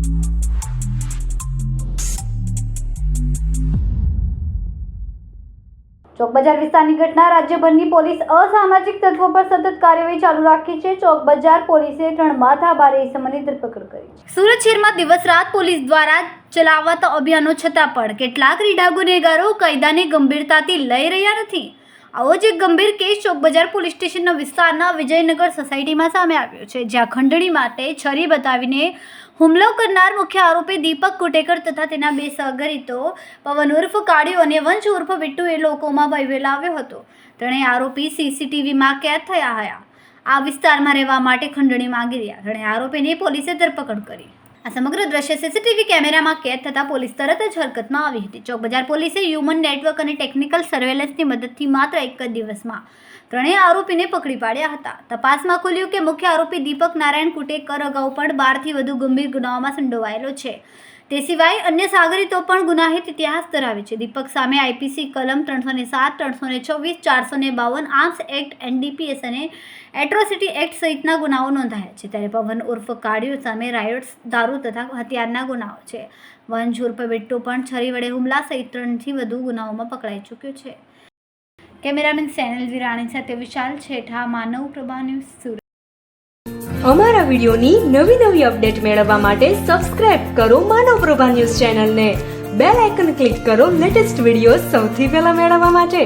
ચોક બજાર વિસ્તારની ઘટના રાજ્યભરની પોલીસ અસામાજિક તત્વો પર સતત કાર્યવાહી ચાલુ રાખી છે। ચોક બજાર પોલીસે 3 માથાભારે ઇસમોની ધરપકડ કરી। સુરત શહેરમાં દિવસ રાત પોલીસ દ્વારા ચલાવાતા અભિયાનો છતાં પણ કેટલાક રીઢા ગુનેગારો કાયદાને ગંભીરતાથી લઈ રહ્યા નથી। આવો જ એક ગંભીર કેસ ચોક બજાર પોલીસ સ્ટેશનના વિસ્તારના વિજયનગર સોસાયટીમાં સામે આવ્યો છે, જ્યાં ખંડણી માટે છરી બતાવીને હુમલો કરનાર મુખ્ય આરોપી દીપક કુટેકર તથા તેના 2 સહગરીતો પવન ઉર્ફ કાળિયો અને વંશ ઉર્ફ વિટ્ટુ એ લોકોમાં ભય ફેલાવ્યો હતો। ત્રણેય આરોપી સીસીટીવીમાં કેદ થયા હતા। આ વિસ્તારમાં રહેવા માટે ખંડણી માંગી રહ્યા ત્રણેય આરોપીની પોલીસે ધરપકડ કરી। આ સમગ્ર દ્રશ્ય સીસીટીવી કેમેરામાં કેદ થતાં પોલીસ તરત જ હરકતમાં આવી હતી। ચોક બજાર પોલીસે હ્યુમન નેટવર્ક અને ટેકનિકલ સર્વેલન્સની મદદથી માત્ર એક જ દિવસમાં ત્રણેય આરોપીને પકડી પાડ્યા હતા। તપાસમાં ખુલ્યું કે મુખ્ય આરોપી દીપક નારાયણ કુટેકર અગાઉ પણ 12થી વધુ ગંભીર ગુનાઓમાં સંડોવાયેલો છે। તે સિવાય અન્ય સાગરીતો પણ ગુનાહિત ઇતિહાસ ધરાવે છે। દીપક સામે આઈપીસી કલમ 307, 326, 452 આર્મ્સ એક્ટ, એનડીપીએસ અને એટ્રોસિટી એક્ટ સહિતના ગુનાઓ નોંધાયા છે। ત્યારે પવન ઉર્ફ કાળિયો સામે રાયોટ્સ, દારૂ તથા હથિયારના ગુનાઓ છે। વંશ ઉર્ફ વિટ્ટુ પણ છરી વડે હુમલા સહિત 3થી વધુ ગુનાઓમાં પકડાઈ ચૂક્યો છે। કેમેરામેન સેનલ વિરાણી સાથે વિશાલ છેઠા, માનવ પ્રભા ન્યૂઝ, સુરત। અમારા વિડિયોની નવી અપડેટ મેળવવા માટે સબસ્ક્રાઇબ કરો માનવ પ્રભા ન્યૂઝ ચેનલને। બેલ આઇકન ક્લિક કરો લેટેસ્ટ વિડિયો સૌથી પહેલા મેળવવા માટે।